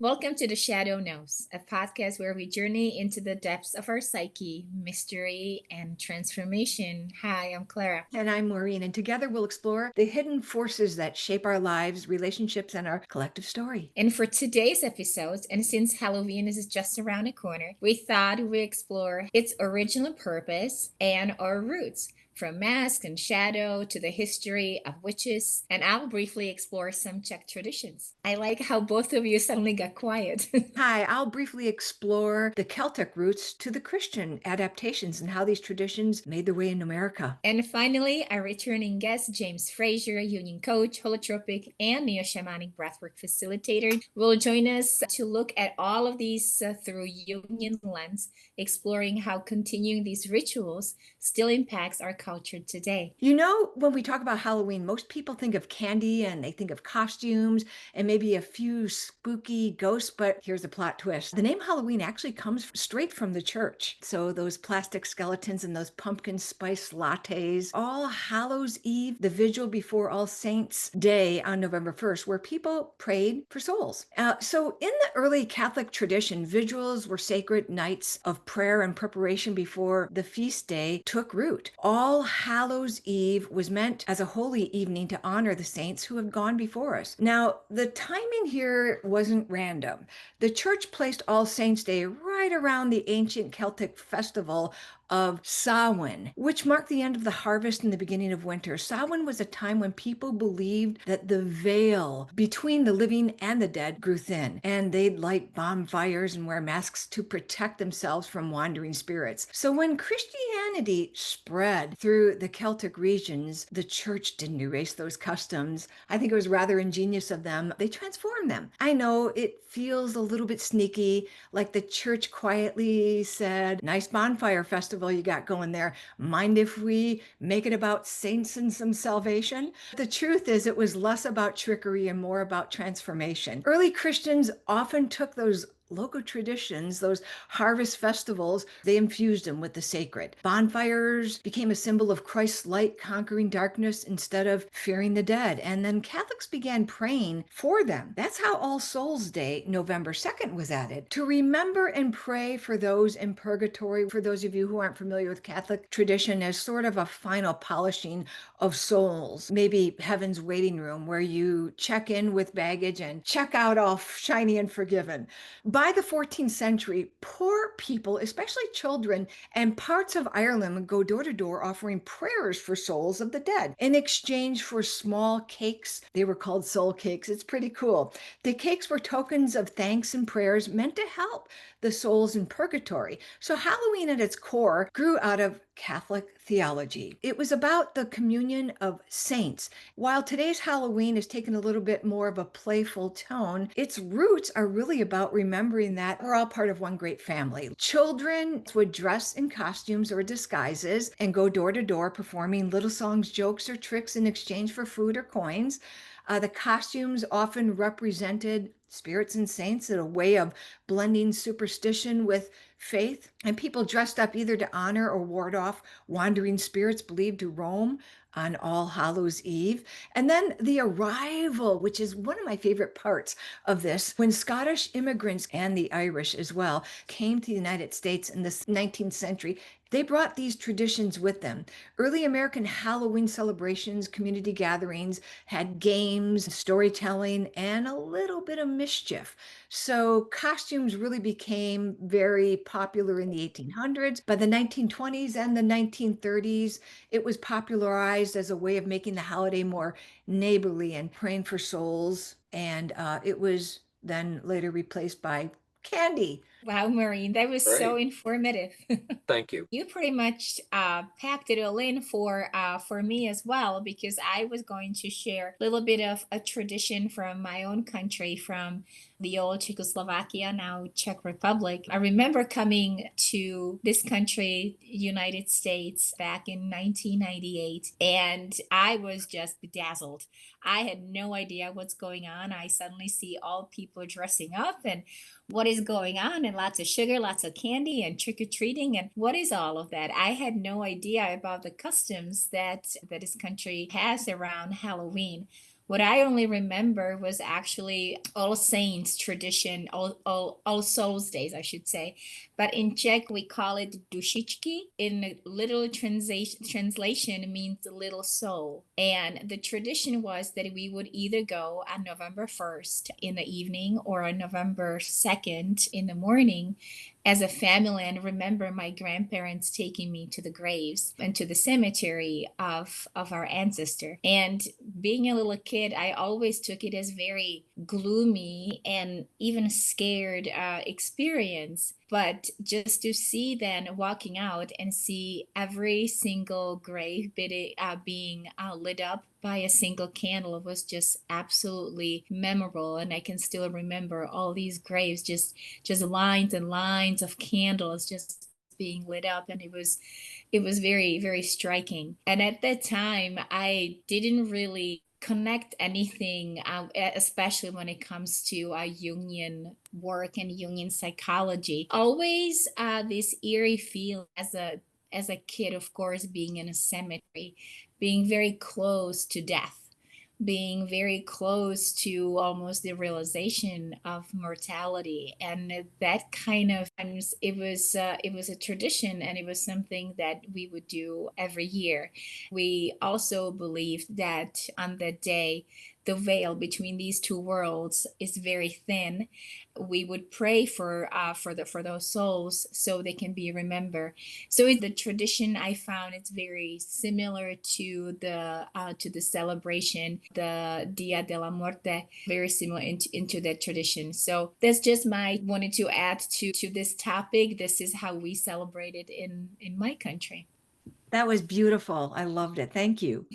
Welcome to The Shadow Knows, a podcast where we journey into the depths of our psyche, mystery, and transformation. Hi, I'm Klara. And I'm Maureen, and together we'll explore the hidden forces that shape our lives, relationships, and our collective story. And for today's episode, and since Halloween is just around the corner, we thought we'd explore its original purpose and our roots. From mask and shadow to the history of witches, and I'll briefly explore some Czech traditions. I like how both of you suddenly got quiet. Hi, I'll briefly explore the Celtic roots to the Christian adaptations and how these traditions made their way in America. And finally, our returning guest, James Frazier, Jungian coach, holotropic, and Neo-Shamanic Breathwork Facilitator, will join us to look at all of these through Jungian lens, exploring how continuing these rituals still impacts our culture today. You know, when we talk about Halloween, most people think of candy and they think of costumes and maybe a few spooky ghosts, but here's the plot twist. The name Halloween actually comes straight from the church. So those plastic skeletons and those pumpkin spice lattes, All Hallows Eve, the vigil before All Saints Day on November 1st, where people prayed for souls. So in the early Catholic tradition, vigils were sacred nights of prayer and preparation before the feast day took root. All Hallows Eve was meant as a holy evening to honor the saints who have gone before us. Now, the timing here wasn't random. The church placed All Saints Day right around the ancient Celtic festival of Samhain, which marked the end of the harvest and the beginning of winter. Samhain was a time when people believed that the veil between the living and the dead grew thin, and they'd light bonfires and wear masks to protect themselves from wandering spirits. So when Christianity spread through the Celtic regions, the church didn't erase those customs. I think it was rather ingenious of them. They transformed them. I know it feels a little bit sneaky, like the church quietly said, "Nice bonfire festival you got going there. Mind if we make it about saints and some salvation?" The truth is, it was less about trickery and more about transformation. Early Christians often took those local traditions, those harvest festivals, they infused them with the sacred. Bonfires became a symbol of Christ's light conquering darkness instead of fearing the dead. And then Catholics began praying for them. That's how All Souls Day, November 2nd, was added, to remember and pray for those in purgatory. For those of you who aren't familiar with Catholic tradition, as sort of a final polishing of souls, maybe heaven's waiting room where you check in with baggage and check out all shiny and forgiven. By the 14th century, poor people, especially children, and parts of Ireland would go door to door offering prayers for souls of the dead in exchange for small cakes. They were called soul cakes. It's pretty cool. The cakes were tokens of thanks and prayers meant to help the souls in purgatory. So Halloween at its core grew out of Catholic theology. It was about the communion of saints. While today's Halloween has taken a little bit more of a playful tone, its roots are really about remembering that we're all part of one great family. Children would dress in costumes or disguises and go door to door performing little songs, jokes, or tricks in exchange for food or coins. The costumes often represented spirits and saints in a way of blending superstition with faith. And people dressed up either to honor or ward off wandering spirits believed to roam on All Hallows Eve. And then the arrival, which is one of my favorite parts of this, when Scottish immigrants and the Irish as well came to the United States in the 19th century, they brought these traditions with them. Early American Halloween celebrations, community gatherings had games, storytelling, and a little bit of mischief. So costumes really became very popular in the 1800s. By the 1920s and the 1930s, it was popularized as a way of making the holiday more neighborly and praying for souls. And it was then later replaced by candy. Wow, Maureen, that was so Great. informative. Thank you. You pretty much packed it all in for me as well, because I was going to share a little bit of a tradition from my own country, from the old Czechoslovakia, now Czech Republic. I remember coming to this country, United States, back in 1998, and I was just bedazzled. I had no idea what's going on. I suddenly see all people dressing up and what is going on, and lots of sugar, lots of candy, and trick-or-treating, and what is all of that? I had no idea about the customs that this country has around Halloween. What I only remember was actually All Saints tradition, All Souls Days, I should say. But in Czech, we call it dušičky. In a literal translation, it means the little soul. And the tradition was that we would either go on November 1st in the evening or on November 2nd in the morning as a family, and remember my grandparents taking me to the graves and to the cemetery of our ancestor. And being a little kid, I always took it as very gloomy and even scared experience. But just to see then walking out and see every single grave being lit up by a single candle was just absolutely memorable. And I can still remember all these graves, just lines and lines of candles just being lit up, and it was very, very striking. And at that time I didn't really connect anything, especially when it comes to Jungian work and Jungian psychology. Always this eerie feel as a kid, of course, being in a cemetery, being very close to death, being very close to almost the realization of mortality. And that kind of it was a tradition, and it was something that we would do every year. We also believed that on that day the veil between these two worlds is very thin. We would pray for those souls so they can be remembered. So it's the tradition I found. It's very similar to the celebration, the Dia de la Muerte, very similar into that tradition. So that's just my wanted to add to this topic. This is how we celebrate it in my country. That was beautiful. I loved it. Thank you.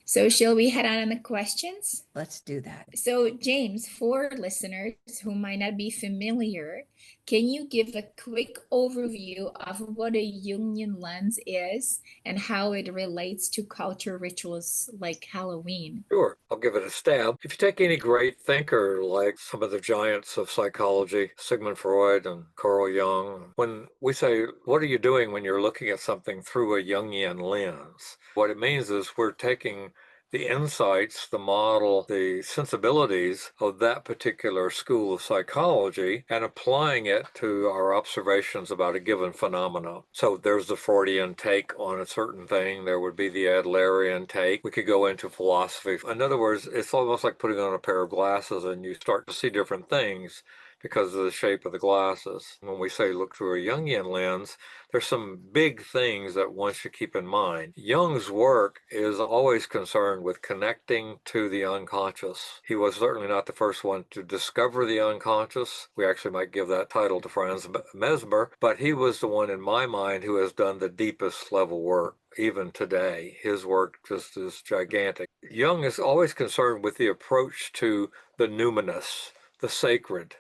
So shall we head on the questions? Let's do that. So, James, for listeners who might not be familiar, can you give a quick overview of what a Jungian lens is and how it relates to culture rituals like Halloween? Sure, I'll give it a stab. If you take any great thinker like some of the giants of psychology, Sigmund Freud and Carl Jung, when we say, what are you doing when you're looking at something through a Jungian lens? What it means is we're taking the insights, the model, the sensibilities of that particular school of psychology and applying it to our observations about a given phenomenon. So there's the Freudian take on a certain thing. There would be the Adlerian take. We could go into philosophy. In other words, it's almost like putting on a pair of glasses and you start to see different things because of the shape of the glasses. When we say look through a Jungian lens, there's some big things that one should keep in mind. Jung's work is always concerned with connecting to the unconscious. He was certainly not the first one to discover the unconscious. We actually might give that title to Franz Mesmer, but he was the one in my mind who has done the deepest level work. Even today, his work just is gigantic. Jung is always concerned with the approach to the numinous, the sacred,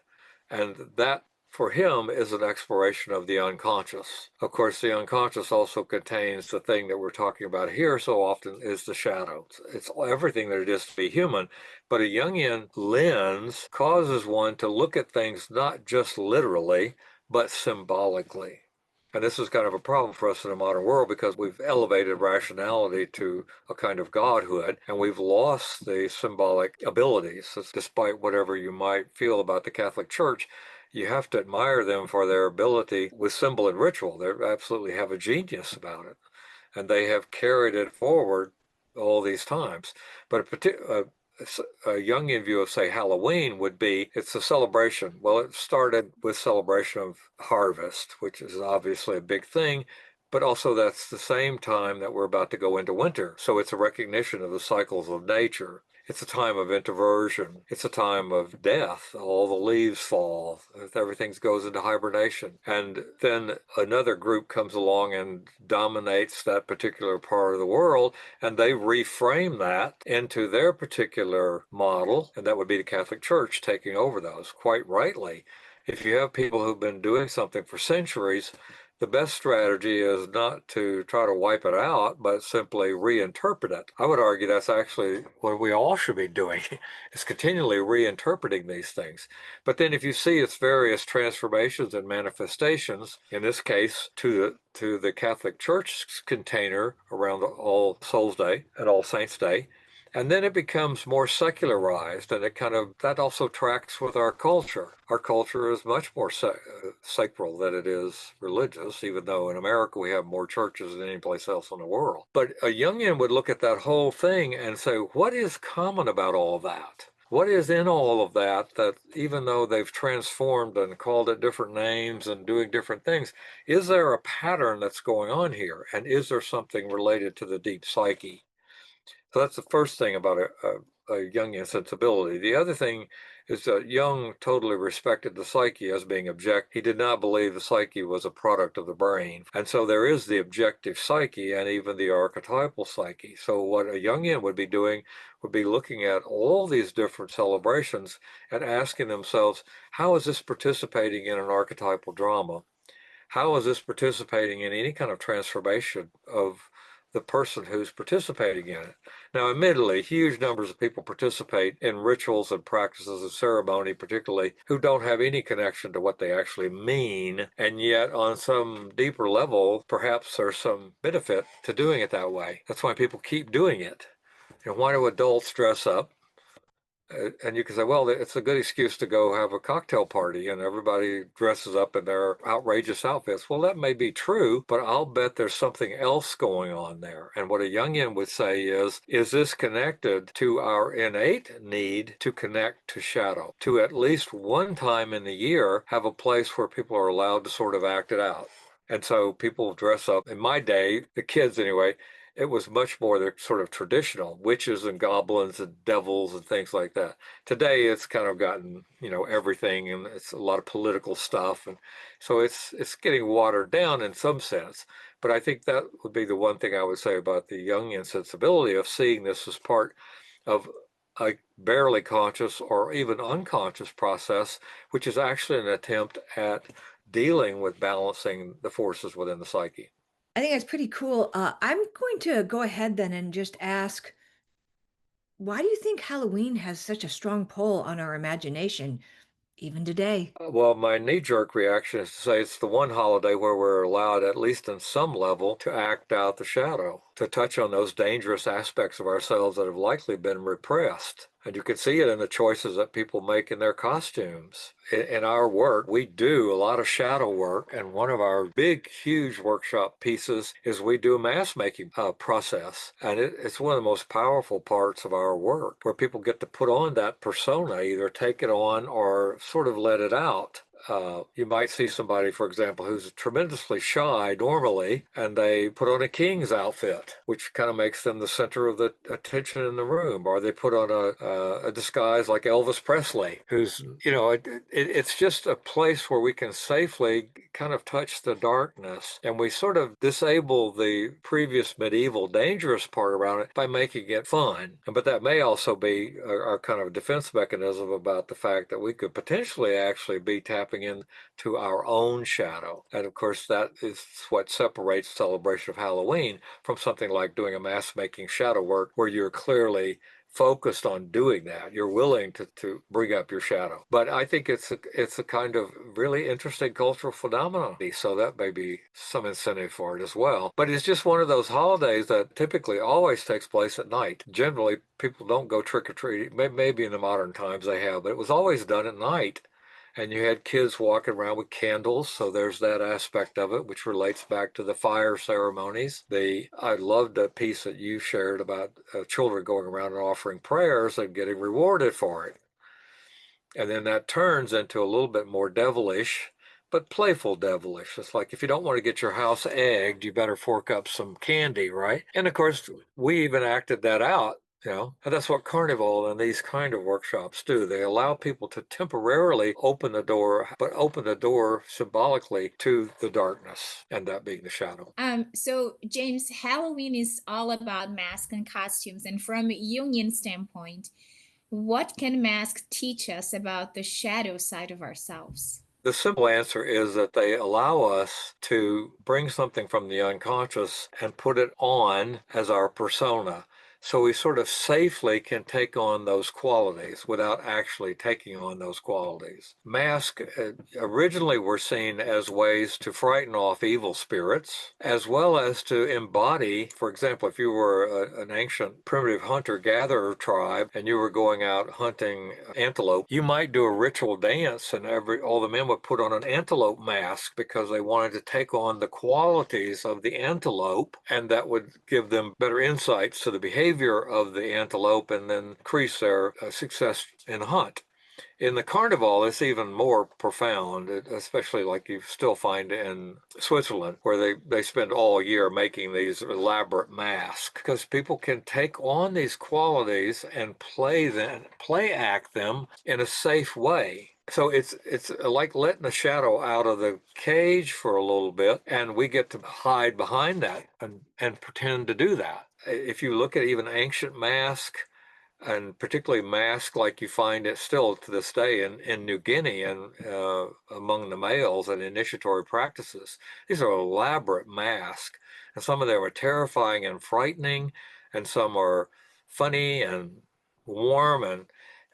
and that for him is an exploration of the unconscious. Of course, the unconscious also contains the thing that we're talking about here so often is the shadow. It's everything that it is to be human, but a Jungian lens causes one to look at things not just literally, but symbolically. And this is kind of a problem for us in the modern world because we've elevated rationality to a kind of godhood and we've lost the symbolic abilities. Despite whatever you might feel about the Catholic Church, you have to admire them for their ability with symbol and ritual. They absolutely have a genius about it. And they have carried it forward all these times. But a Jungian view of, say, Halloween would be it's a celebration. Well, it started with celebration of harvest, which is obviously a big thing, but also that's the same time that we're about to go into winter. So it's a recognition of the cycles of nature. It's a time of introversion. It's a time of death. All the leaves fall. Everything goes into hibernation. And then another group comes along and dominates that particular part of the world, and they reframe that into their particular model, and that would be the Catholic Church taking over those, quite rightly. If you have people who've been doing something for centuries, the best strategy is not to try to wipe it out, but simply reinterpret it. I would argue that's actually what we all should be doing, is continually reinterpreting these things. But then if you see its various transformations and manifestations, in this case, to the Catholic Church container around All Souls Day and All Saints Day, And then it becomes more secularized, and that also tracks with our culture. Our culture is much more sacral than it is religious, even though in America we have more churches than any place else in the world. But a Jungian would look at that whole thing and say, what is common about all that? What is in all of that even though they've transformed and called it different names and doing different things, is there a pattern that's going on here? And is there something related to the deep psyche? So that's the first thing about a Jungian sensibility. The other thing is that Jung totally respected the psyche as being objective. He did not believe the psyche was a product of the brain. And so there is the objective psyche and even the archetypal psyche. So what a Jungian would be doing would be looking at all these different celebrations and asking themselves, how is this participating in an archetypal drama? How is this participating in any kind of transformation of the person who's participating in it? Now, admittedly, huge numbers of people participate in rituals and practices of ceremony, particularly who don't have any connection to what they actually mean. And yet, on some deeper level, perhaps there's some benefit to doing it that way. That's why people keep doing it. And why do adults dress up? And you can say, well, it's a good excuse to go have a cocktail party and everybody dresses up in their outrageous outfits. Well, that may be true, but I'll bet there's something else going on there. And what a Jungian would say is this connected to our innate need to connect to shadow, to at least one time in the year have a place where people are allowed to sort of act it out. And so people dress up. In my day, the kids anyway, it was much more the sort of traditional witches and goblins and devils and things like that. Today, it's kind of gotten, everything, and it's a lot of political stuff. And so it's getting watered down in some sense. But I think that would be the one thing I would say about the Jungian sensibility of seeing this as part of a barely conscious or even unconscious process, which is actually an attempt at dealing with balancing the forces within the psyche. I think that's pretty cool. I'm going to go ahead then and just ask, why do you think Halloween has such a strong pull on our imagination, even today? Well, my knee-jerk reaction is to say it's the one holiday where we're allowed, at least in some level, to act out the shadow, to touch on those dangerous aspects of ourselves that have likely been repressed. And you can see it in the choices that people make in their costumes. In our work, we do a lot of shadow work, and one of our big, huge workshop pieces is we do a mask making process. And it's one of the most powerful parts of our work, where people get to put on that persona, either take it on or sort of let it out. You might see somebody, for example, who's tremendously shy normally, and they put on a king's outfit, which kind of makes them the center of the attention in the room. Or they put on a disguise like Elvis Presley, who's, it's just a place where we can safely kind of touch the darkness, and we sort of disable the previous medieval dangerous part around it by making it fun. But that may also be our kind of defense mechanism about the fact that we could potentially actually be tapping into our own shadow. And of course, that is what separates celebration of Halloween from something like doing a mask making shadow work, where you're clearly focused on doing that. You're willing to bring up your shadow. But I think it's a kind of really interesting cultural phenomenon. So that may be some incentive for it as well. But it's just one of those holidays that typically always takes place at night. Generally, people don't go trick-or-treating. Maybe in the modern times they have, but it was always done at night. And you had kids walking around with candles, so there's that aspect of it, which relates back to the fire ceremonies. I loved the piece that you shared about children going around and offering prayers and getting rewarded for it. And then that turns into a little bit more devilish, but playful devilish. It's like, if you don't want to get your house egged, you better fork up some candy, right? And of course, we even acted that out. And that's what Carnival and these kind of workshops do. They allow people to temporarily open the door, but open the door symbolically to the darkness, and that being the shadow. So James, Halloween is all about masks and costumes. And from a Jungian standpoint, what can masks teach us about the shadow side of ourselves? The simple answer is that they allow us to bring something from the unconscious and put it on as our persona. So we sort of safely can take on those qualities without actually taking on those qualities. Masks originally were seen as ways to frighten off evil spirits, as well as to embody, for example, if you were an ancient primitive hunter-gatherer tribe and you were going out hunting antelope, you might do a ritual dance and all the men would put on an antelope mask because they wanted to take on the qualities of the antelope, and that would give them better insights to the behavior of the antelope and then increase their success in hunt. In the carnival, it's even more profound, especially like you still find in Switzerland, where they spend all year making these elaborate masks, because people can take on these qualities and play act them in a safe way. So it's like letting a shadow out of the cage for a little bit, and we get to hide behind that and pretend to do that. If you look at even ancient masks, and particularly masks like you find it still to this day in New Guinea and among the males and initiatory practices, these are elaborate masks. And some of them are terrifying and frightening, and some are funny and warm. And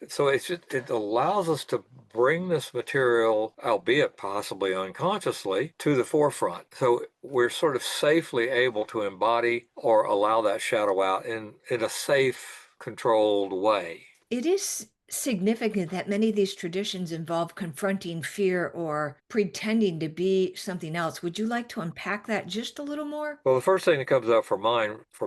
so it allows us to bring this material, albeit possibly unconsciously, to the forefront. So we're sort of safely able to embody or allow that shadow out in a safe, controlled way. It is significant that many of these traditions involve confronting fear or pretending to be something else. Would you like to unpack that just a little more? Well, the first thing that comes up for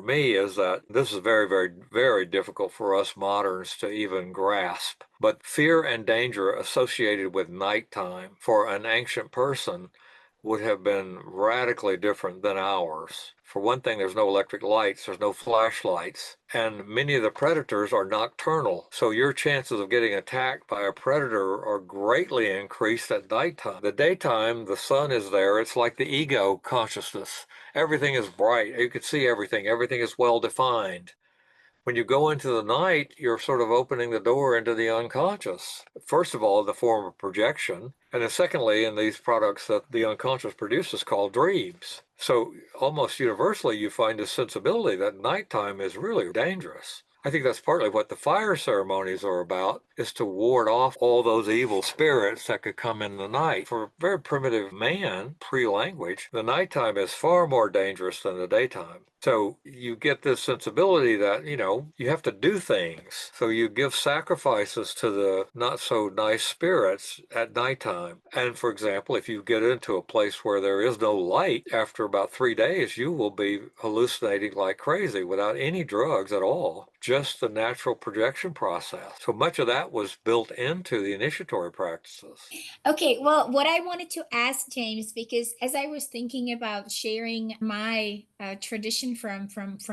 me is that this is very, very, very difficult for us moderns to even grasp. But fear and danger associated with nighttime for an ancient person would have been radically different than ours. For one thing, there's no electric lights, there's no flashlights, and many of the predators are nocturnal. So your chances of getting attacked by a predator are greatly increased at nighttime. The daytime, the sun is there. It's like the ego consciousness. Everything is bright. You can see everything. Everything is well defined. When you go into the night, you're sort of opening the door into the unconscious. First of all, in the form of projection, and then secondly, in these products that the unconscious produces called dreams. So almost universally, you find a sensibility that nighttime is really dangerous. I think that's partly what the fire ceremonies are about, is to ward off all those evil spirits that could come in the night. For a very primitive man, pre-language, the nighttime is far more dangerous than the daytime. So you get this sensibility that, you have to do things. So you give sacrifices to the not so nice spirits at nighttime. And for example, if you get into a place where there is no light, after about 3 days, you will be hallucinating like crazy without any drugs at all. Just the natural projection process. So much of that was built into the initiatory practices. Okay, well, what I wanted to ask James, because as I was thinking about sharing my tradition from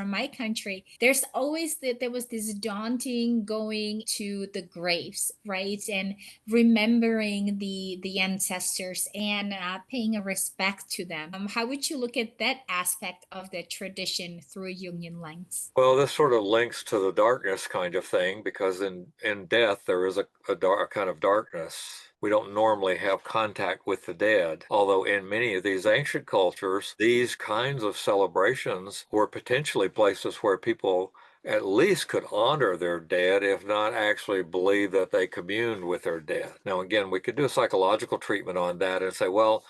my country, there's always there was this daunting going to the graves, right, and remembering the ancestors and paying a respect to them. How would you look at that aspect of the tradition through a Jungian lens? Well, this sort of links to the darkness kind of thing, because in death there is a kind of darkness. We don't normally have contact with the dead, although in many of these ancient cultures, these kinds of celebrations were potentially places where people at least could honor their dead, if not actually believe that they communed with their dead. Now, again, we could do a psychological treatment on that and say, well,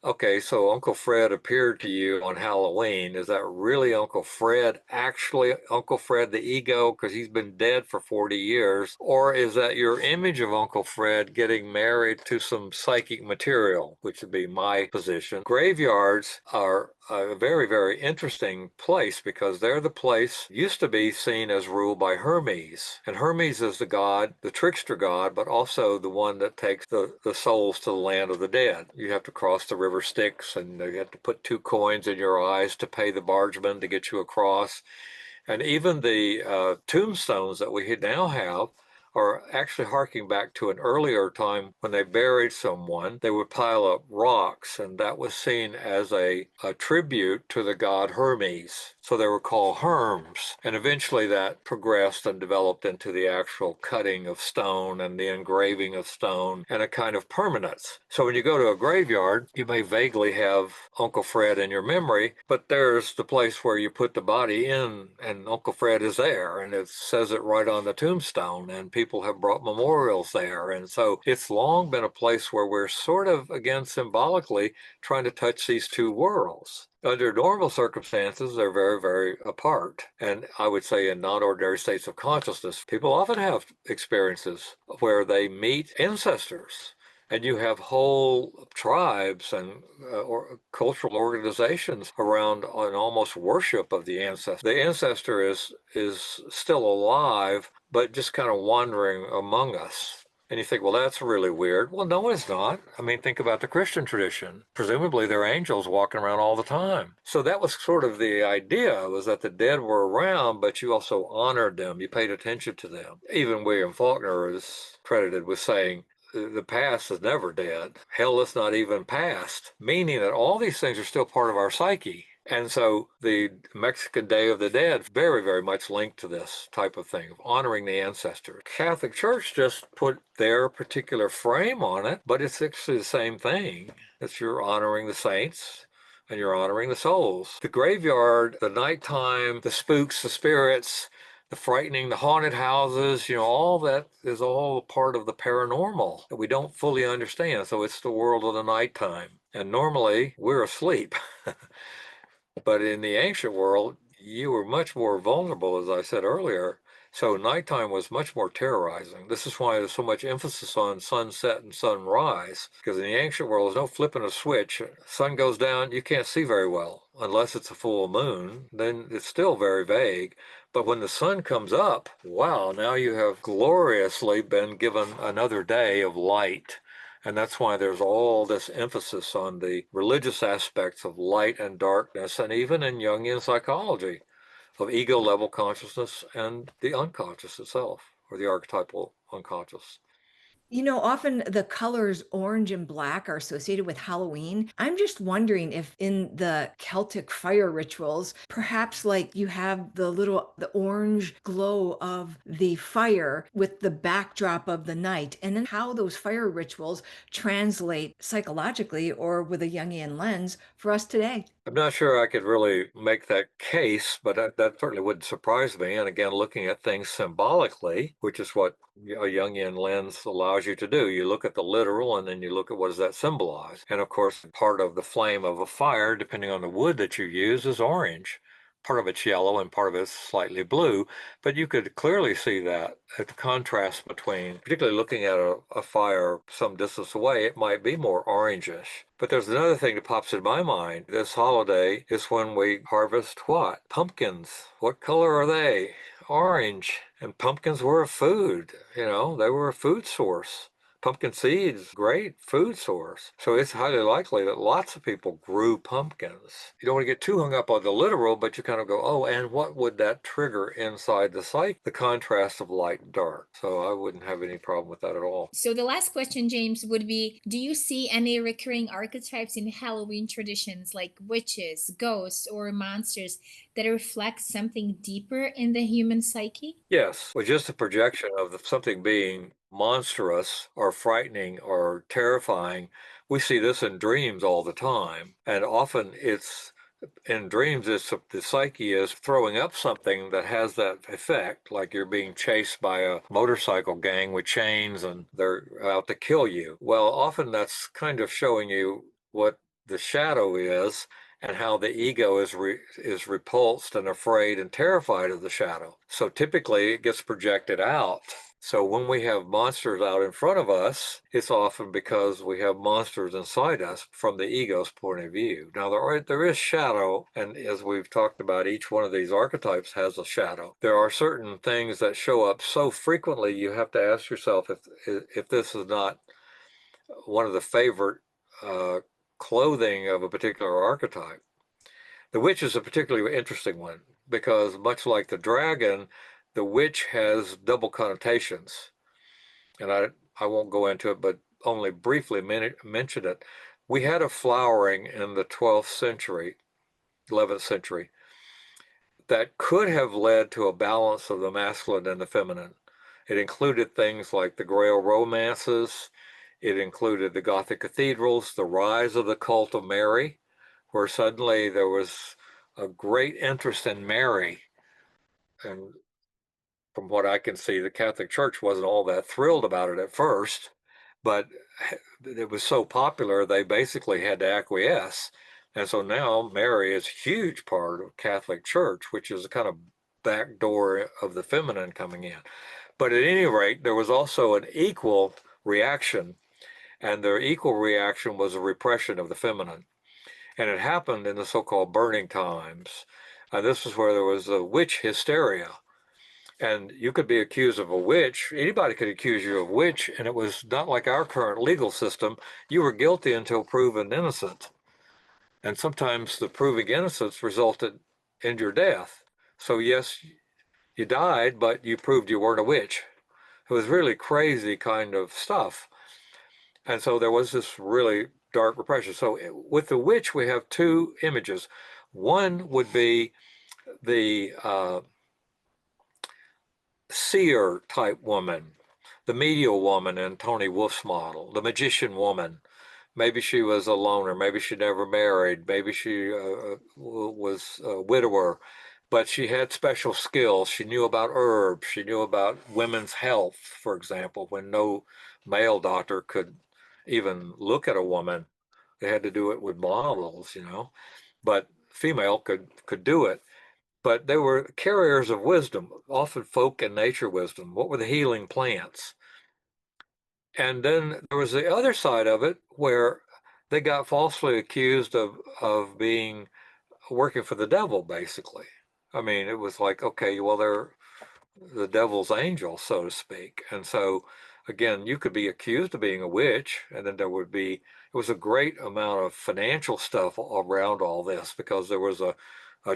okay, so Uncle Fred appeared to you on Halloween. Is that really Uncle Fred, actually Uncle Fred the ego, because he's been dead for 40 years? Or is that your image of Uncle Fred getting married to some psychic material, which would be my position? Graveyards are a very, very interesting place, because they're the place used to be seen as ruled by Hermes. And Hermes is the god, the trickster god, but also the one that takes the souls to the land of the dead. You have to cross the river Styx, and you have to put 2 coins in your eyes to pay the bargeman to get you across. And even the tombstones that we now have are actually harking back to an earlier time when they buried someone. They would pile up rocks, and that was seen as a tribute to the god Hermes. So they were called herms. And eventually that progressed and developed into the actual cutting of stone and the engraving of stone and a kind of permanence. So when you go to a graveyard, you may vaguely have Uncle Fred in your memory, but there's the place where you put the body in, and Uncle Fred is there, and it says it right on the tombstone, and people have brought memorials there. And so it's long been a place where we're sort of, again, symbolically trying to touch these two worlds. Under normal circumstances, they're very, very apart. And I would say in non-ordinary states of consciousness, people often have experiences where they meet ancestors. And you have whole tribes and or cultural organizations around an almost worship of the ancestor. The ancestor is still alive, but just kind of wandering among us. And you think, well, that's really weird. Well, no, it's not. I mean, think about the Christian tradition. Presumably, there are angels walking around all the time. So that was sort of the idea, was that the dead were around, but you also honored them. You paid attention to them. Even William Faulkner is credited with saying, the past is never dead. Hell is not even past, meaning that all these things are still part of our psyche. And so the Mexican Day of the Dead, very, very much linked to this type of thing, of honoring the ancestors. Catholic Church just put their particular frame on it, but it's actually the same thing. It's you're honoring the saints and you're honoring the souls. The graveyard, the nighttime, the spooks, the spirits, the frightening, the haunted houses, all that is all part of the paranormal that we don't fully understand. So it's the world of the nighttime. And normally we're asleep. But in the ancient world, you were much more vulnerable, as I said earlier. So nighttime was much more terrorizing. This is why there's so much emphasis on sunset and sunrise, because in the ancient world, there's no flipping a switch. Sun goes down, you can't see very well unless it's a full moon. Then it's still very vague. But when the sun comes up, wow, now you have gloriously been given another day of light. And that's why there's all this emphasis on the religious aspects of light and darkness, and even in Jungian psychology, of ego level consciousness and the unconscious itself, or the archetypal unconscious. Often the colors orange and black are associated with Halloween. I'm just wondering if in the Celtic fire rituals, perhaps like you have the orange glow of the fire with the backdrop of the night, and then how those fire rituals translate psychologically or with a Jungian lens for us today. I'm not sure I could really make that case, but that certainly wouldn't surprise me. And again, looking at things symbolically, which is what a Jungian lens allows you to do. You look at the literal and then you look at what does that symbolize. And of course, part of the flame of a fire, depending on the wood that you use, is orange. Part of it's yellow and part of it's slightly blue, but you could clearly see that at the contrast between, particularly looking at a fire some distance away, it might be more orangish. But there's another thing that pops in my mind. This holiday is when we harvest what? Pumpkins. What color are they? Orange. And pumpkins were a food, they were a food source. Pumpkin seeds, great food source. So it's highly likely that lots of people grew pumpkins. You don't want to get too hung up on the literal, but you kind of go, oh, and what would that trigger inside the psyche? The contrast of light and dark. So I wouldn't have any problem with that at all. So the last question, James, would be, do you see any recurring archetypes in Halloween traditions like witches, ghosts, or monsters that reflect something deeper in the human psyche? Yes, well, just a projection of something being monstrous or frightening or terrifying. We see this in dreams all the time. And often in dreams, the psyche is throwing up something that has that effect, like you're being chased by a motorcycle gang with chains and they're out to kill you. Well, often that's kind of showing you what the shadow is and how the ego is repulsed and afraid and terrified of the shadow. So typically it gets projected out. So when we have monsters out in front of us, it's often because we have monsters inside us from the ego's point of view. Now, there is shadow, and as we've talked about, each one of these archetypes has a shadow. There are certain things that show up so frequently, you have to ask yourself if this is not one of the favorite clothing of a particular archetype. The witch is a particularly interesting one because much like the dragon, the witch has double connotations. and I won't go into it, but only briefly mention it. We had a flowering in the 12th century, 11th century, that could have led to a balance of the masculine and the feminine. It included things like the Grail romances. It included the Gothic cathedrals, the rise of the cult of Mary, where suddenly there was a great interest in Mary. And from what I can see, the Catholic Church wasn't all that thrilled about it at first, but it was so popular, they basically had to acquiesce. And so now Mary is a huge part of Catholic Church, which is a kind of back door of the feminine coming in. But at any rate, there was also an equal reaction, and the equal reaction was a repression of the feminine. And it happened in the so-called burning times. And this is where there was a witch hysteria. And you could be accused of a witch. Anybody could accuse you of witch, and it was not like our current legal system. You were guilty until proven innocent. And sometimes the proving innocence resulted in your death. So yes, you died, but you proved you weren't a witch. It was really crazy kind of stuff. And so there was this really dark repression. So with the witch, we have two images. One would be the seer type woman, the medial woman in Tony Wolf's model, the magician woman. Maybe she was a loner, maybe she never married, maybe she was a widower, but she had special skills. She knew about herbs, she knew about women's health, for example, when no male doctor could even look at a woman. They had to do it with models, but female could do it. But they were carriers of wisdom, often folk and nature wisdom. What were the healing plants? And then there was the other side of it where they got falsely accused of being working for the devil, basically. I mean, it was like, okay, well, they're the devil's angel, so to speak. And so, again, you could be accused of being a witch, and then it was a great amount of financial stuff around all this because there was a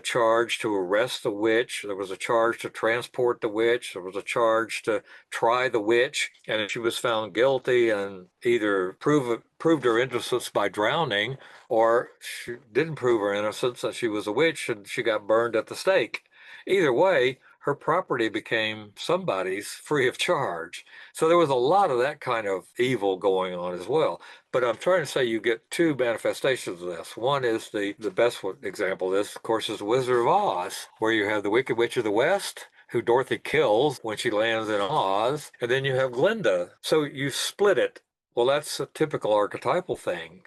charge to arrest the witch, there was a charge to transport the witch, there was a charge to try the witch, and if she was found guilty and either proved her innocence by drowning, or she didn't prove her innocence and she was a witch and she got burned at the stake. Either way, her property became somebody's free of charge. So there was a lot of that kind of evil going on as well. But I'm trying to say you get two manifestations of this. One is the best example of this, of course, is the Wizard of Oz, where you have the Wicked Witch of the West, who Dorothy kills when she lands in Oz, and then you have Glinda. So you split it. Well, that's a typical archetypal thing.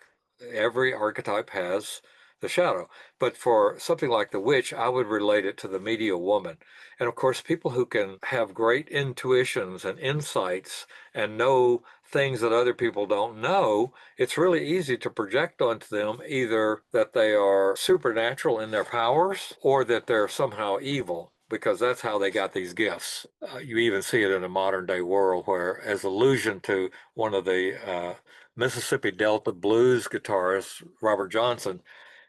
Every archetype has the shadow. But for something like the witch, I would relate it to the medial woman. And of course, people who can have great intuitions and insights and know things that other people don't know, it's really easy to project onto them either that they are supernatural in their powers or that they're somehow evil, because that's how they got these gifts. You even see it in the modern day world where, as allusion to one of the Mississippi Delta blues guitarists, Robert Johnson,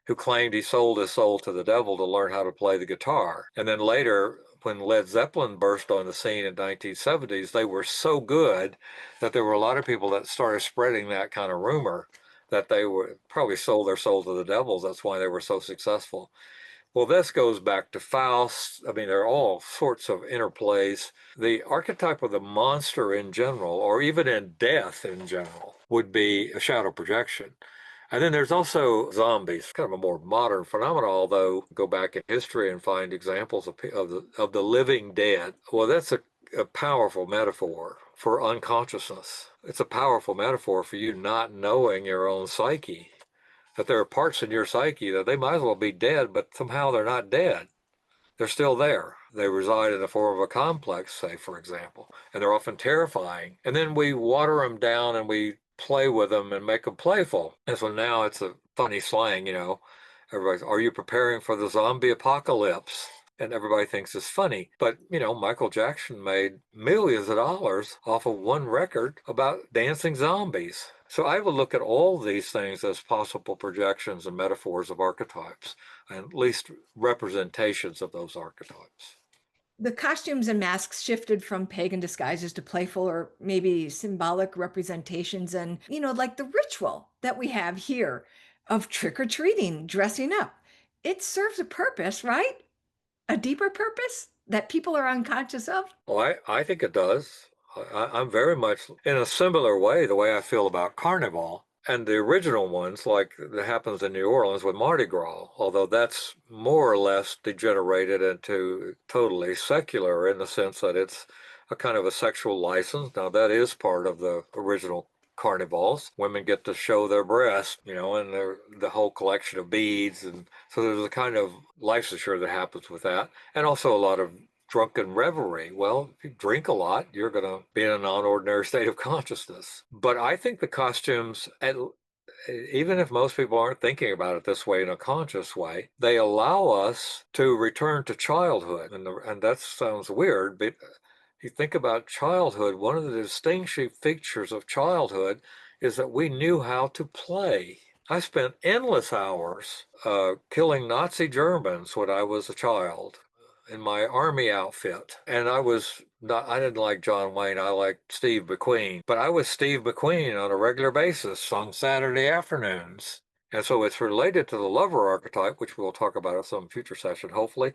who claimed he sold his soul to the devil to learn how to play the guitar. And then later, when Led Zeppelin burst on the scene in the 1970s, they were so good that there were a lot of people that started spreading that kind of rumor that they were probably sold their soul to the devils. That's why they were so successful. Well, this goes back to Faust. I mean, there are all sorts of interplays. The archetype of the monster in general, or even in death in general, would be a shadow projection. And then there's also zombies, kind of a more modern phenomenon, although go back in history and find examples of the living dead. Well, that's a powerful metaphor for unconsciousness. It's a powerful metaphor for you not knowing your own psyche, that there are parts in your psyche that they might as well be dead, but somehow they're not dead. They're still there. They reside in the form of a complex, say, for example, and they're often terrifying. And then we water them down and we play with them and make them playful. And so now it's a funny slang, Everybody's, are you preparing for the zombie apocalypse? And everybody thinks it's funny. But, Michael Jackson made millions of dollars off of one record about dancing zombies. So I would look at all these things as possible projections and metaphors of archetypes, and at least representations of those archetypes. The costumes and masks shifted from pagan disguises to playful or maybe symbolic representations, and, like the ritual that we have here of trick-or-treating, dressing up. It serves a purpose, right? A deeper purpose that people are unconscious of. Well, I think it does. I'm very much in a similar way, the way I feel about Carnival. And the original ones, like that happens in New Orleans with Mardi Gras, although that's more or less degenerated into totally secular in the sense that it's a kind of a sexual license. Now, that is part of the original carnivals. Women get to show their breasts, and the whole collection of beads. And so there's a kind of licensure that happens with that. And also a lot of drunken revelry. Well, if you drink a lot, you're going to be in a non-ordinary state of consciousness. But I think the costumes, even if most people aren't thinking about it this way in a conscious way, they allow us to return to childhood. And that sounds weird, but if you think about childhood, one of the distinguishing features of childhood is that we knew how to play. I spent endless hours killing Nazi Germans when I was a child in my army outfit. And I didn't like John Wayne, I liked Steve McQueen. But I was Steve McQueen on a regular basis on Saturday afternoons. And so it's related to the lover archetype, which we'll talk about in some future session, hopefully,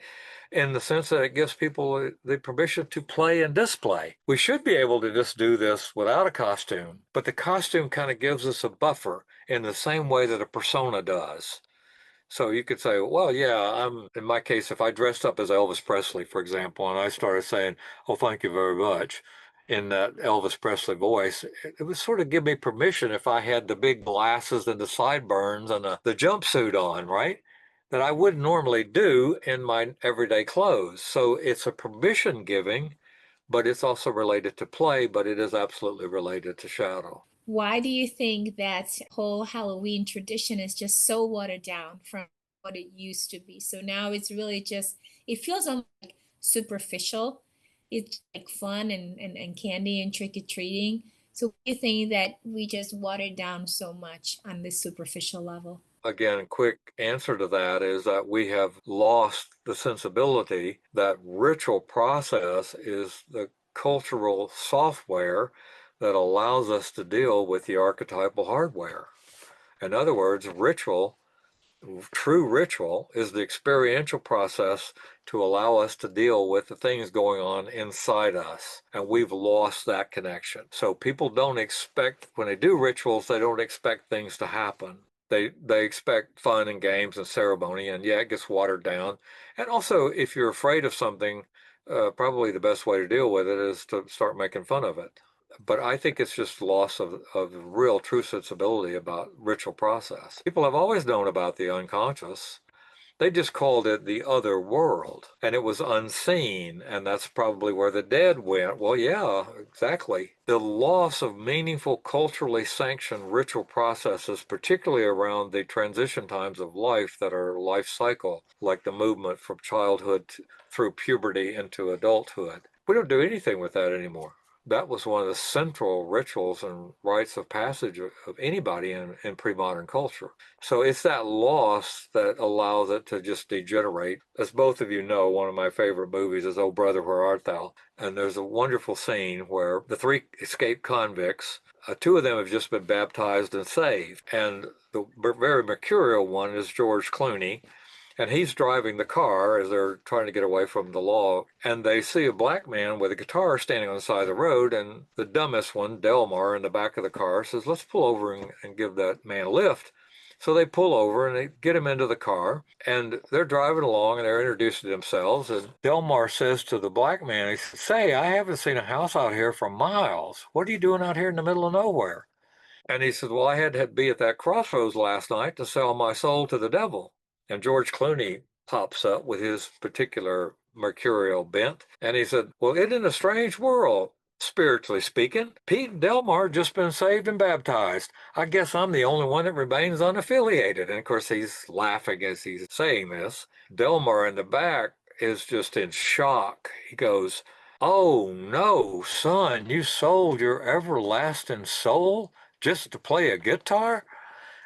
in the sense that it gives people the permission to play and display. We should be able to just do this without a costume, but the costume kind of gives us a buffer in the same way that a persona does. So you could say, well, yeah, in my case, if I dressed up as Elvis Presley, for example, and I started saying, oh, thank you very much, in that Elvis Presley voice, it would sort of give me permission if I had the big glasses and the sideburns and the jumpsuit on, right? That I wouldn't normally do in my everyday clothes. So it's a permission giving, but it's also related to play, but it is absolutely related to shadow. Why do you think that whole Halloween tradition is just so watered down from what it used to be? So now it's really just, it feels almost like superficial. It's like fun and candy and trick-or-treating. So what do you think that we just watered down so much on this superficial level? Again, quick answer to that is that we have lost the sensibility that ritual process is the cultural software that allows us to deal with the archetypal hardware. In other words, true ritual, is the experiential process to allow us to deal with the things going on inside us. And we've lost that connection. So people don't expect, when they do rituals, they don't expect things to happen. They expect fun and games and ceremony, and yeah, it gets watered down. And also, if you're afraid of something, probably the best way to deal with it is to start making fun of it. But I think it's just loss of real true sensibility about ritual process. People have always known about the unconscious. They just called it the other world, and it was unseen, and that's probably where the dead went. Well, yeah, exactly. The loss of meaningful, culturally sanctioned ritual processes, particularly around the transition times of life that are life cycle, like the movement from childhood through puberty into adulthood. We don't do anything with that anymore. That was one of the central rituals and rites of passage of anybody in pre-modern culture. So it's that loss that allows it to just degenerate. As both of you know, one of my favorite movies is Oh Brother, Where Art Thou? And there's a wonderful scene where the three escaped convicts, two of them have just been baptized and saved. And the very mercurial one is George Clooney. And he's driving the car as they're trying to get away from the law. And they see a black man with a guitar standing on the side of the road. And the dumbest one, Delmar, in the back of the car says, let's pull over and give that man a lift. So they pull over and they get him into the car. And they're driving along and they're introducing themselves. And Delmar says to the black man, he says, say, I haven't seen a house out here for miles. What are you doing out here in the middle of nowhere? And he said, well, I had to be at that crossroads last night to sell my soul to the devil. And George Clooney pops up with his particular mercurial bent. And he said, well, isn't it a strange world, spiritually speaking? Pete and Delmar have just been saved and baptized. I guess I'm the only one that remains unaffiliated. And of course, he's laughing as he's saying this. Delmar in the back is just in shock. He goes, oh, no, son, you sold your everlasting soul just to play a guitar?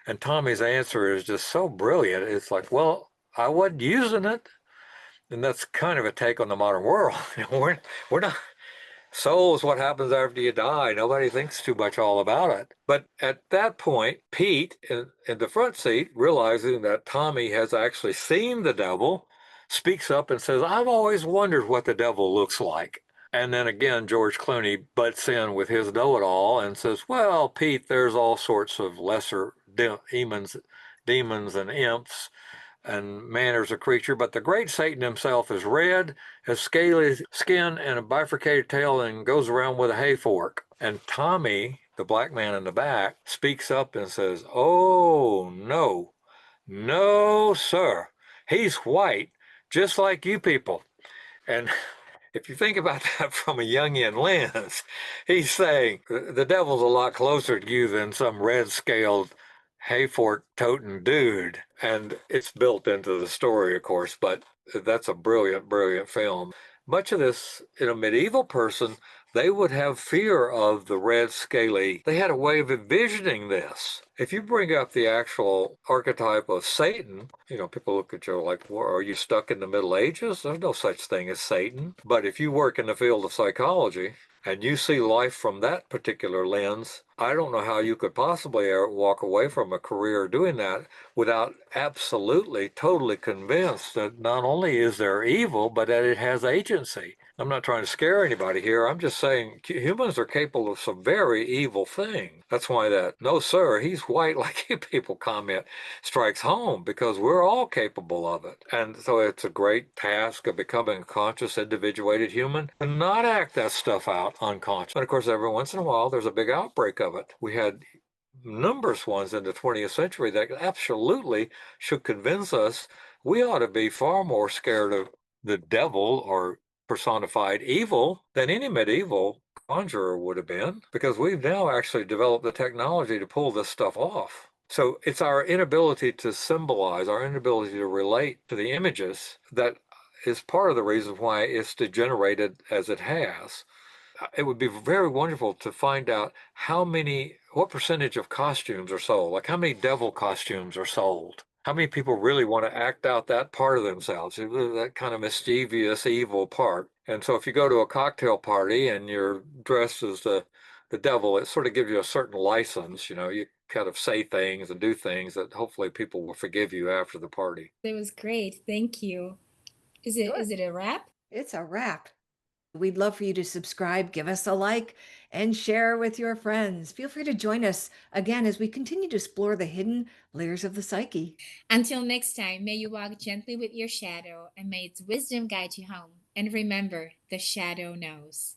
And Tommy's answer is just so brilliant. It's like, well, I wasn't using it. And that's kind of a take on the modern world. We're not. Soul is what happens after you die. Nobody thinks too much all about it. But at that point, Pete in the front seat, realizing that Tommy has actually seen the devil, speaks up and says, I've always wondered what the devil looks like. And then again, George Clooney butts in with his know-it-all and says, well, Pete, there's all sorts of lesser demons and imps, and man is a creature, but the great Satan himself is red, has scaly skin and a bifurcated tail, and goes around with a hay fork. And Tommy, the black man in the back, speaks up and says, oh, no, no, sir. He's white, just like you people. And if you think about that from a Jungian lens, he's saying the devil's a lot closer to you than some red-scaled hayfork toting dude. And it's built into the story, of course, but that's a brilliant, brilliant film. Much of this, in a medieval person, they would have fear of the red scaly. They had a way of envisioning this. If you bring up the actual archetype of Satan, people look at you like, well, are you stuck in the Middle Ages? There's no such thing as Satan. But if you work in the field of psychology and you see life from that particular lens, I don't know how you could possibly walk away from a career doing that without absolutely, totally convinced that not only is there evil, but that it has agency. I'm not trying to scare anybody here. I'm just saying humans are capable of some very evil things. That's why that, no, sir, he's white like you people comment strikes home, because we're all capable of it. And so it's a great task of becoming a conscious, individuated human to not act that stuff out unconscious. And of course, every once in a while, there's a big outbreak of it. We had numerous ones in the 20th century that absolutely should convince us we ought to be far more scared of the devil or personified evil than any medieval conjurer would have been, because we've now actually developed the technology to pull this stuff off. So it's our inability to symbolize, our inability to relate to the images that is part of the reason why it's degenerated as it has. It would be very wonderful to find out what percentage of costumes are sold, like how many devil costumes are sold. How many people really want to act out that part of themselves, that kind of mischievous, evil part? And so if you go to a cocktail party and you're dressed as the devil, it sort of gives you a certain license. You kind of say things and do things that hopefully people will forgive you after the party. That was great. Thank you. Is it a wrap? It's a wrap. We'd love for you to subscribe, give us a like, and share with your friends. Feel free to join us again as we continue to explore the hidden layers of the psyche. Until next time, may you walk gently with your shadow, and may its wisdom guide you home. And remember, the shadow knows.